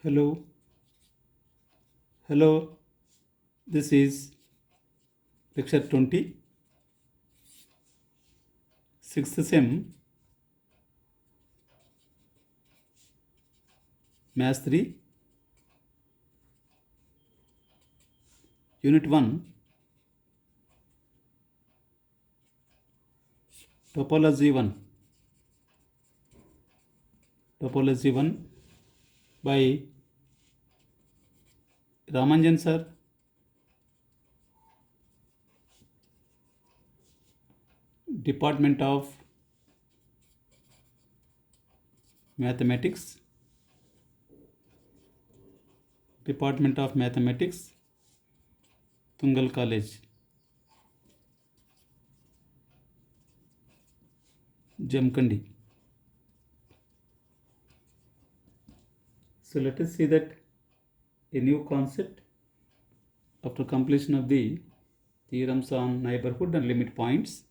Hello, hello. This is lecture 20, sixth sem, Math 3, Unit 1, Topology 1. Topology 1 by Ramanjan sir, Department of Mathematics, Tungal College, Jamkandi. So let us see that a new concept after completion of the theorems on neighborhood and limit points.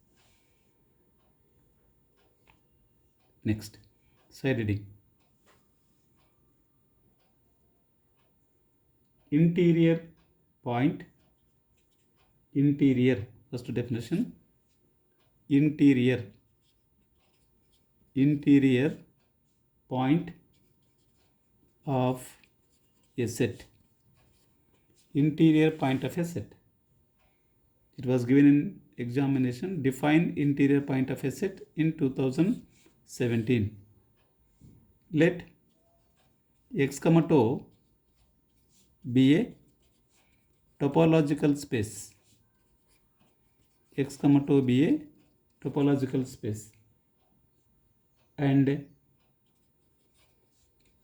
Next, side reading. Interior point, interior, first definition, interior point of a set. Interior point of a set. It was given in examination. Define interior point of a set in 2017. Let x, tau be a topological space. X, tau be a topological space. And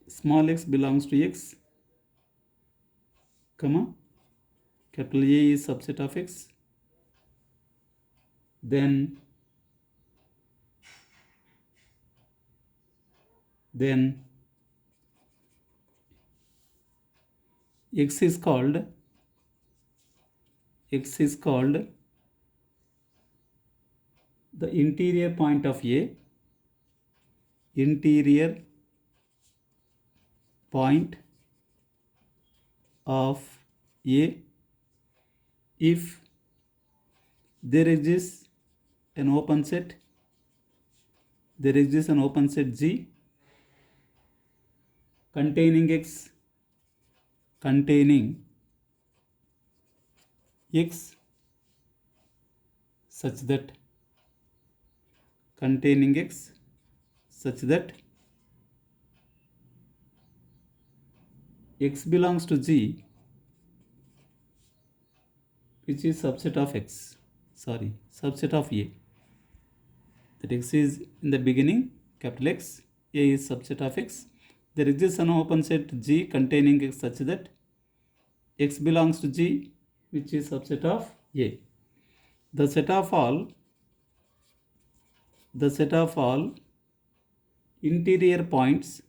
small x belongs to x, comma, capital A is subset of x, then x is called the interior point of A, interior point of A if there exists an open set G containing x such that x belongs to G, which is subset of A. That x is in the beginning, capital X, A is subset of x. There exists an open set G containing x such that x belongs to G, which is subset of A. The set of all interior points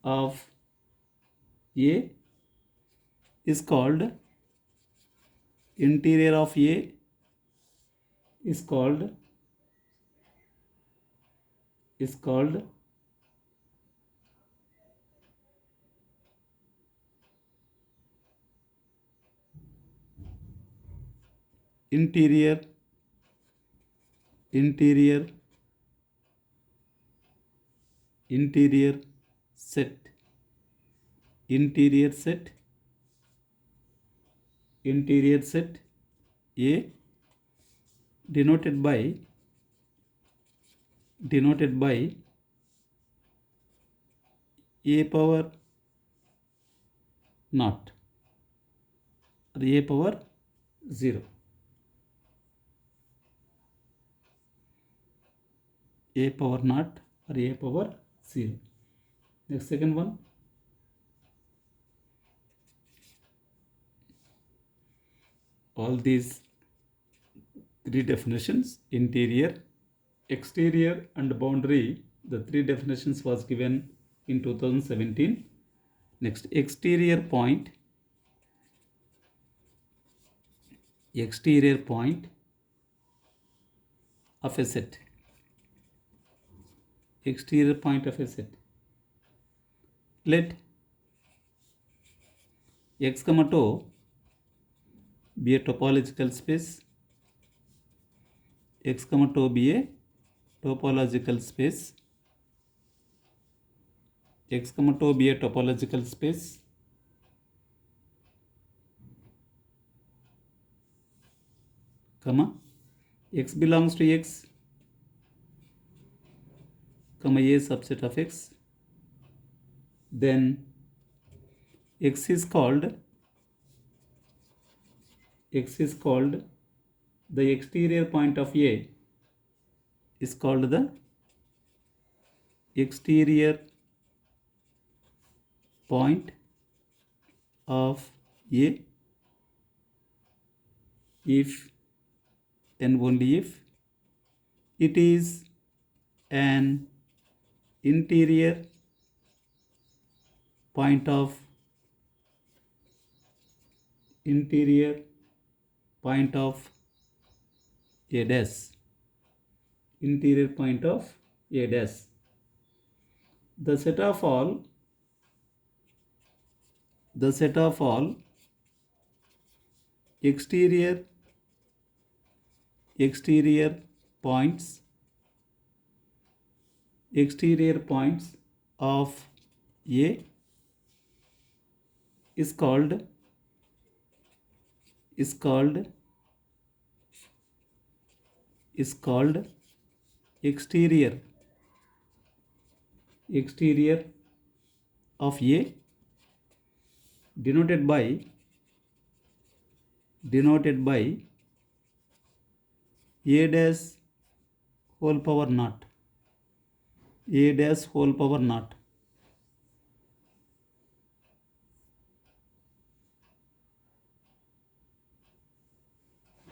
of A is called interior of A is called interior set A denoted by A power naught or A power 0. A power naught or A power 0. Next, second one. All these three definitions, interior, exterior and boundary, the three definitions was given in 2017. Next, exterior point of a set. Exterior point of a set. Let x comma tau be a topological space. X comma tau be a topological space. X comma tau be a topological space. Comma x belongs to x, comma a subset of x. Then x is called the exterior point of a is called the exterior point of a if and only if it is an interior point of a dash. Interior point of a dash. The set of all exterior points of a is called exterior of a, denoted by a dash whole power naught. A dash whole power naught.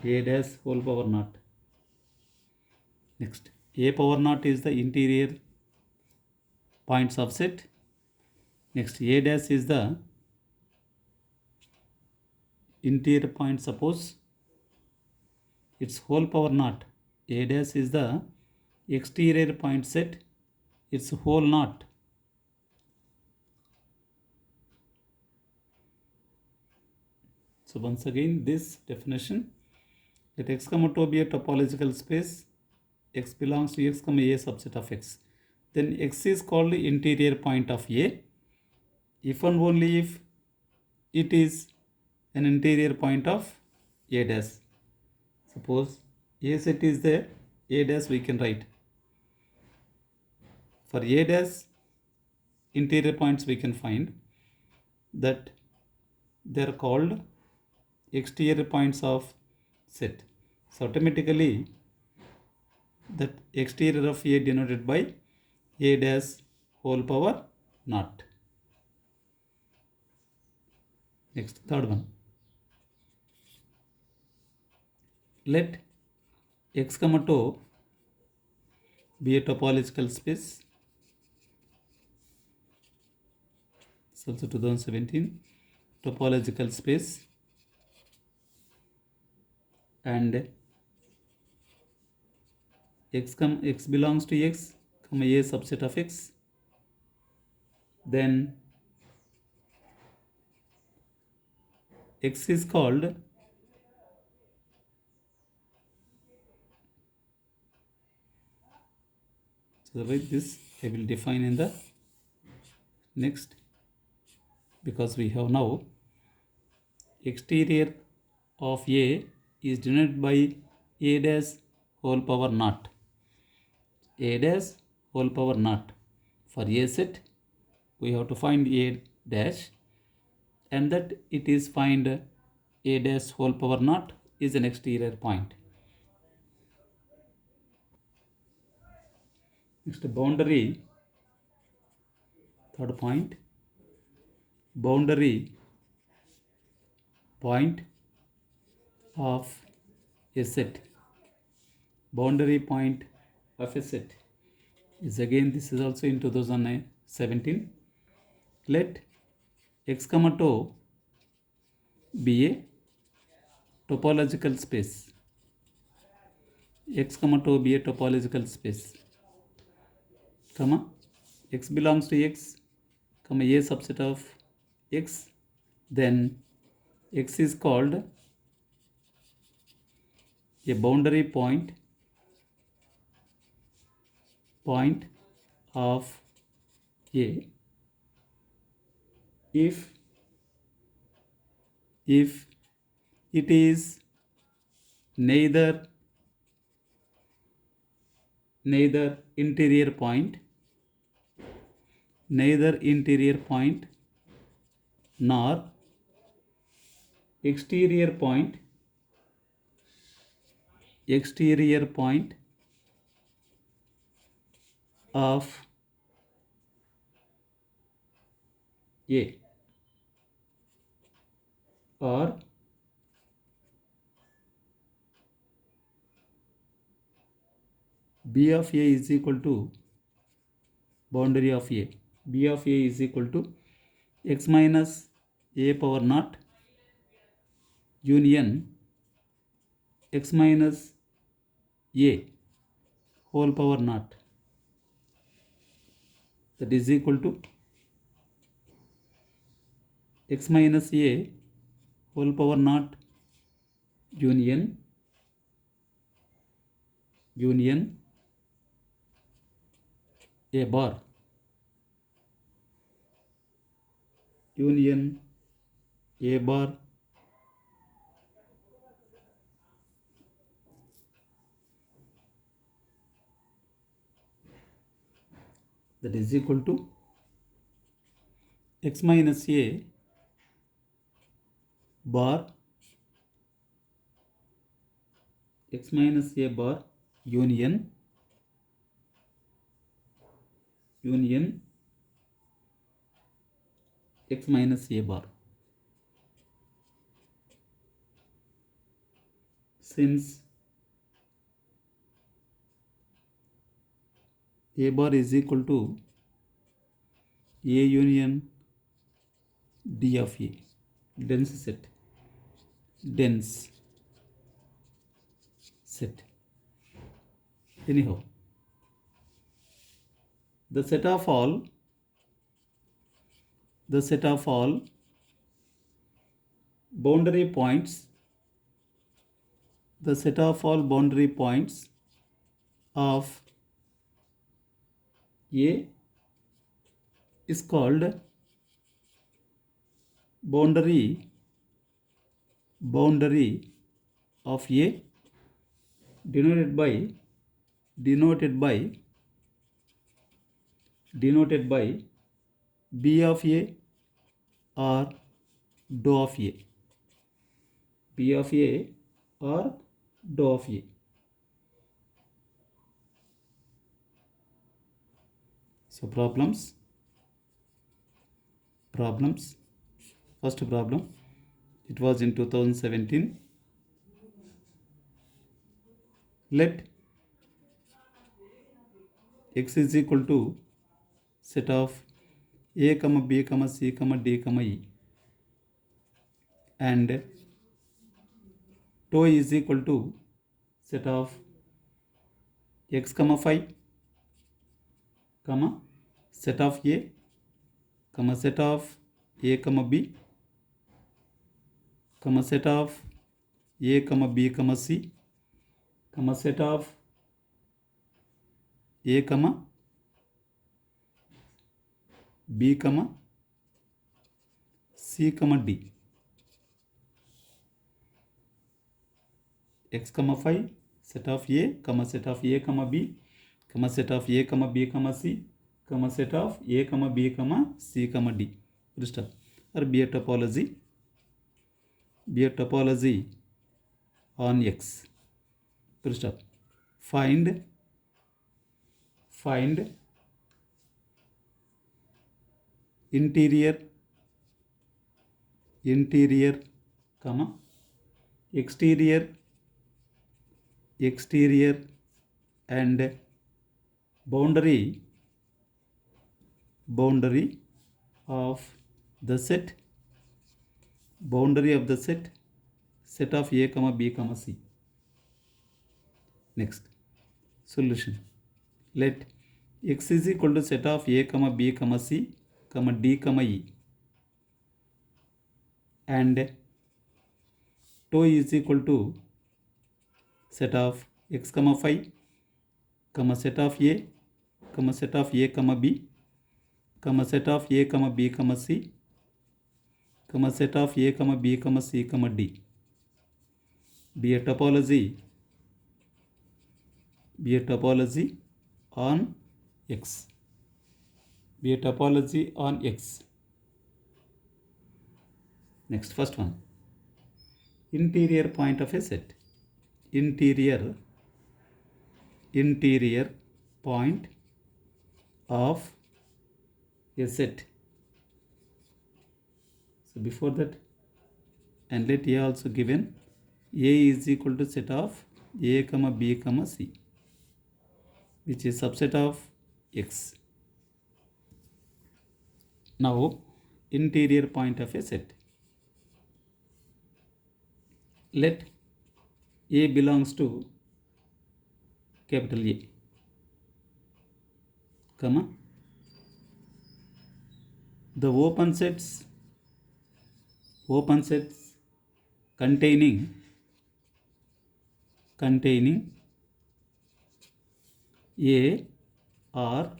A dash whole power naught. Next, a power naught is the interior points of set. Next, a dash is the interior point. Suppose its whole power naught. A dash is the exterior point set, its whole naught. So once again, this definition: let x comma tau be a topological space. X belongs to x comma a subset of x. Then x is called the interior point of a if and only if it is an interior point of a dash. Suppose a set is there, a dash we can write. For a dash interior points we can find that they are called exterior points of set. So automatically that exterior of a denoted by a dash whole power naught. Next, third one. Let x comma tau be a topological space. It's also 2017 topological space, and x belongs to x comma a subset of x. Then x is called this I will define in the next, because we have now exterior of a is denoted by a dash whole power naught. A dash whole power naught. For a set we have to find a dash, and that it is find a dash whole power naught is an exterior point. Next, boundary. Third point, boundary point of a set. Boundary point of a set is again, this is also in 2017. Let x comma tau be a topological space. x comma to be a topological space, comma x belongs to x, comma a subset of x, then x is called a boundary point of a if it is neither interior point nor exterior point of a, or b of a is equal to boundary of a. B of a is equal to x minus a power naught union x minus a whole power naught, that is equal to x minus a whole power naught union a bar union a bar that is equal to x minus a bar union x minus a bar. Since a bar is equal to a union d of a, dense set. Anyhow, the set of all boundary points of a is called boundary of a denoted by b of a or dou of a. So problems. First problem, it was in 2017. Let x is equal to set of a, b, c, d, e, and tau is equal to set of x, 5, set of a, set of a, b, set of a, b, c, set of a, b, c, d. x, 5, set of a, set of a, b, set of a, b, c, set of a, b, c, d. Full stop. Or be a topology on x. Full stop. Find interior, exterior and boundary of the set of a, b, c. Next, solution. Let x is equal to set of a comma b comma c comma d comma e, and tau is equal to set of x comma 5 comma set of a comma set of a comma b comma set of a comma b comma c comma set of a comma b comma c comma d be a topology on x. Be a topology on x. Next, first one. Interior point of a set. Interior point of a set. So before that, and let A also given. A is equal to set of a comma b comma c, which is subset of x. Now, interior point of a set. Let A belongs to capital A, comma, the open sets containing A or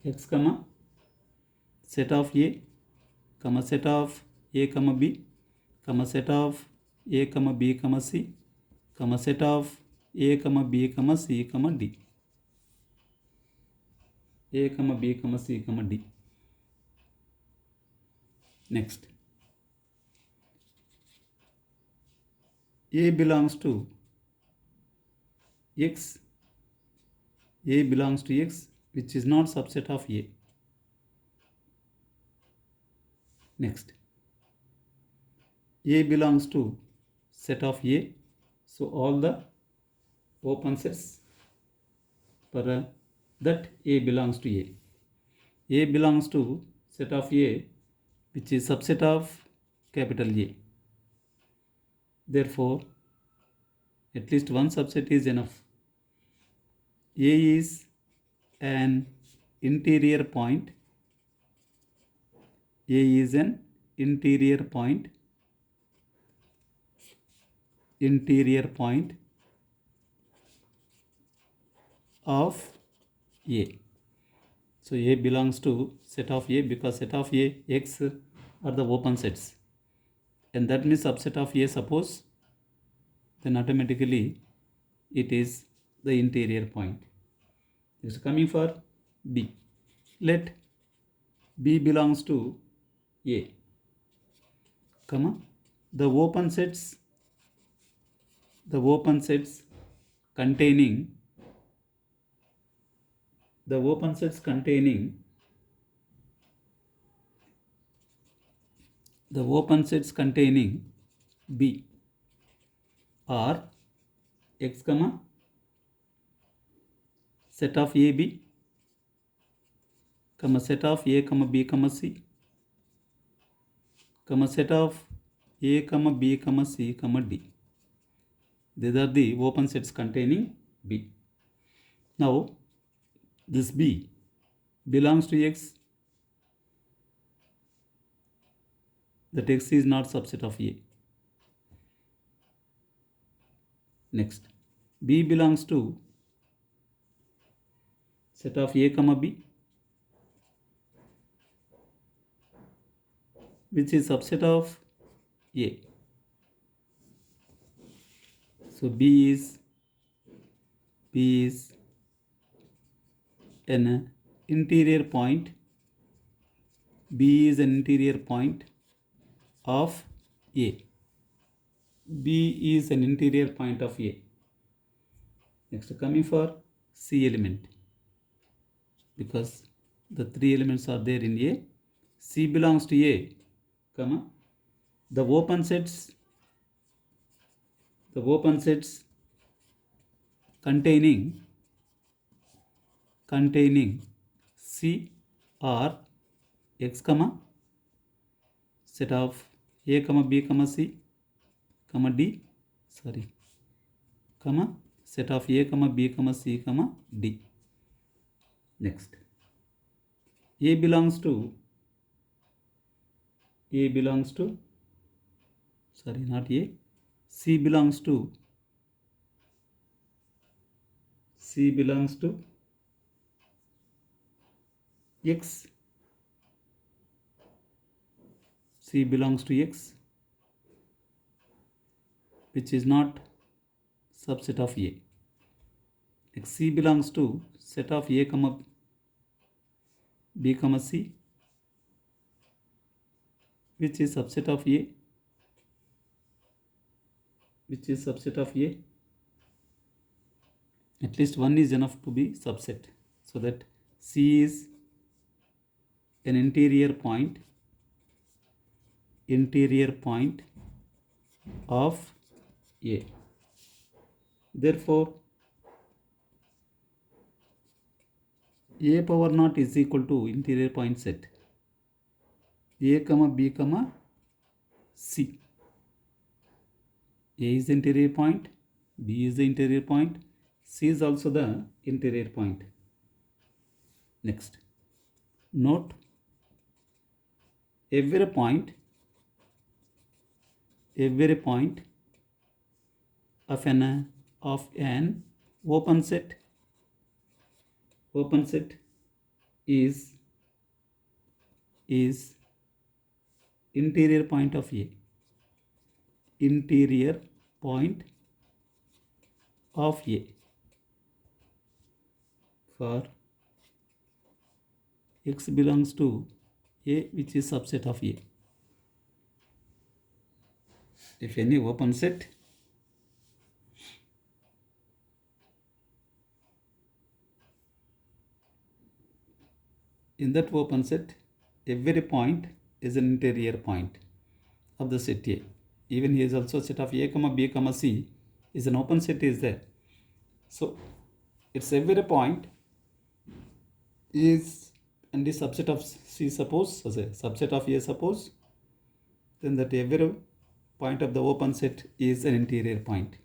x comma set of A comma set of A comma B comma set of A comma B comma C comma set of A comma B comma C comma D. A comma B comma C comma D. Next, A belongs to X. A belongs to X, which is not subset of A. Next, A belongs to set of A. So all the open sets for that A belongs to A. A belongs to set of A, which is subset of capital A. Therefore, at least one subset is enough. A is an interior point. A is an interior point of A. So A belongs to set of A because set of A, X are the open sets. And that means subset of A, suppose, then automatically it is the interior point. Next, coming for B. Let B belongs to A, comma, the open sets containing B are X comma set of AB comma set of A comma B comma C comma set of A comma B comma C comma D. These are the open sets containing B. Now, this B belongs to X. That X is not subset of A. Next, B belongs to set of A comma B, which is subset of A. So B is an interior point. B is an interior point of A. B is an interior point of A. Next, coming for C element, because the three elements are there in A. C belongs to A, comma, the open sets containing C are X comma set of A comma B comma C comma D, comma set of A comma B comma C comma D. Next, A belongs to sorry, not A, C belongs to X. C belongs to X, which is not subset of A. Next, C belongs to set of A comma B comma C, which is subset of A, At least one is enough to be subset, so that C is an interior point of A. Therefore, A power naught is equal to interior point set A comma B comma C. A is the interior point, B is the interior point, C is also the interior point. Next, note every point of an open set is interior point of A. For X belongs to A, which is subset of A. If any open set in that open set, every point is an interior point of the set A. Even here is also set of A comma B comma C is an open set is there. So its every point is and the subset of C, suppose, as a subset of A, suppose, then that every point of the open set is an interior point.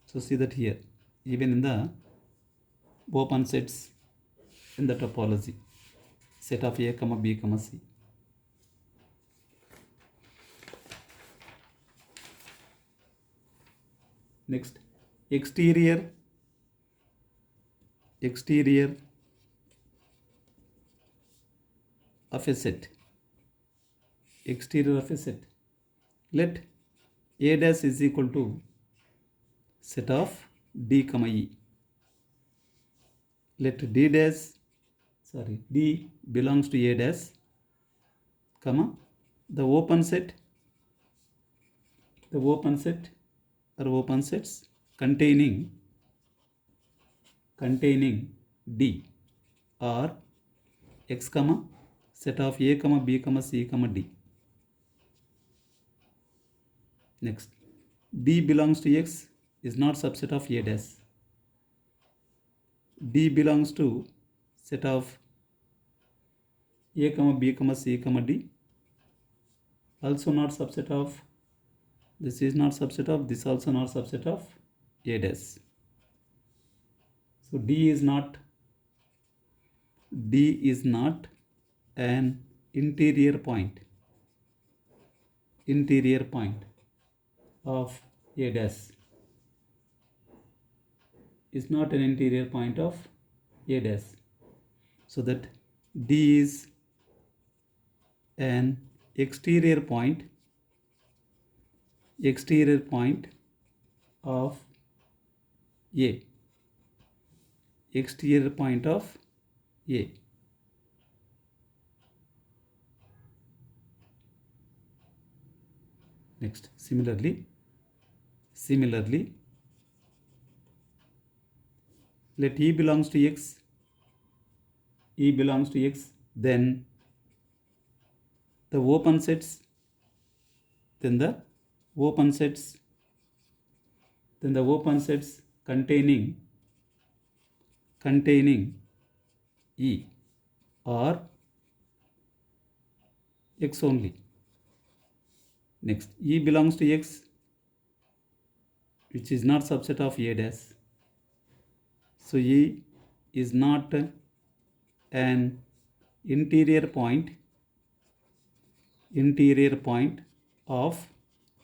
So see that here, even in the open sets in the topology, set of A comma B comma C. Next, exterior of a set. Let A dash is equal to set of D comma E. Let D belongs to A dash, comma, the open set or open sets containing D are X comma set of A comma B comma C comma D. Next, D belongs to X is not subset of A dash. D belongs to set of A comma B comma C comma D, also not subset of, this is not subset of, this also not subset of A dash. So D is not an interior point of A dash, is not an interior point of A dash, so that D is an exterior point of A. Exterior point of A. Next, similarly, let E belongs to X, then the open sets containing E are X only. Next, E belongs to X, which is not subset of A dash. So E is not an interior point of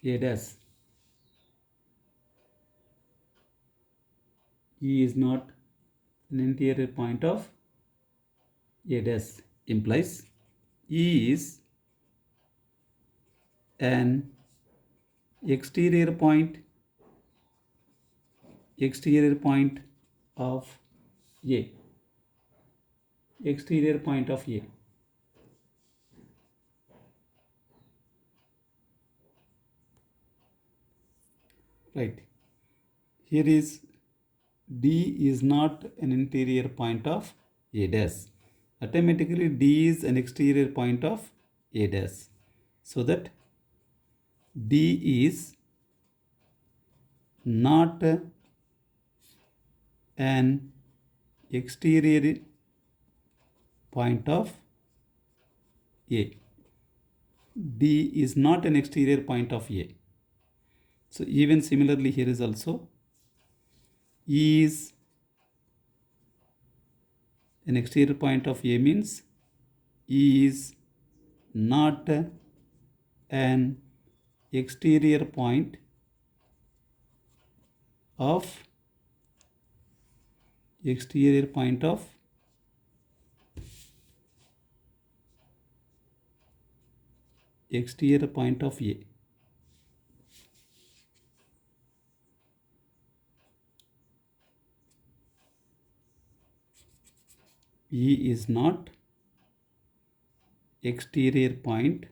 A dash. E is not an interior point of A dash implies E is an exterior point of A. Exterior point of A. Right. Here is D is not an interior point of A dash. Automatically D is an exterior point of A dash. So that D is not an exterior point of A. D is not an exterior point of A. So even similarly here is also E is an exterior point of A means E is not an exterior point of A. E is not exterior point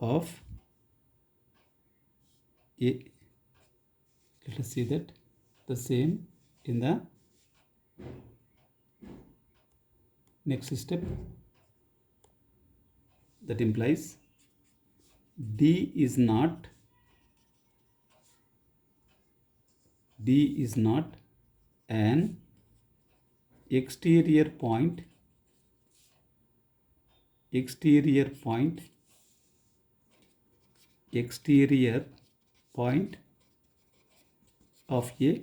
of A. Let us see that the same in the next step. That implies D is not an exterior point of A,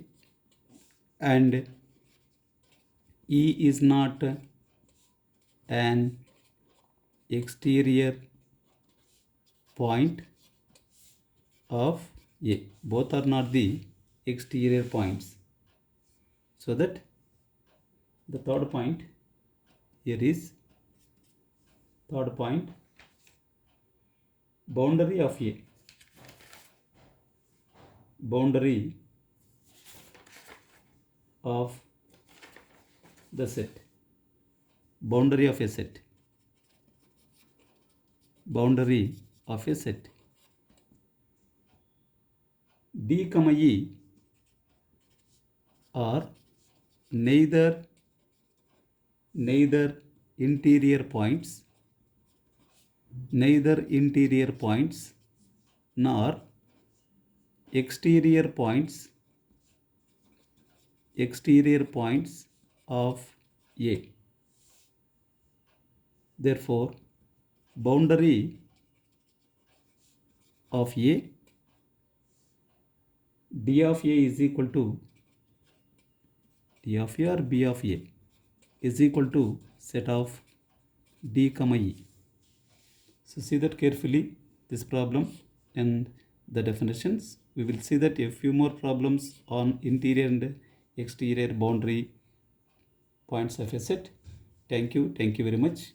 and E is not an exterior point of A. Both are not the exterior points. So that the third point here is boundary of A. Boundary of the set. Boundary of a set. D, E are neither interior points nor exterior points of A. Therefore, boundary of A, D of A is equal to D of A or B of A is equal to set of D, E. So see that carefully, this problem and the definitions. We will see that a few more problems on interior and exterior boundary points of a set. Thank you very much.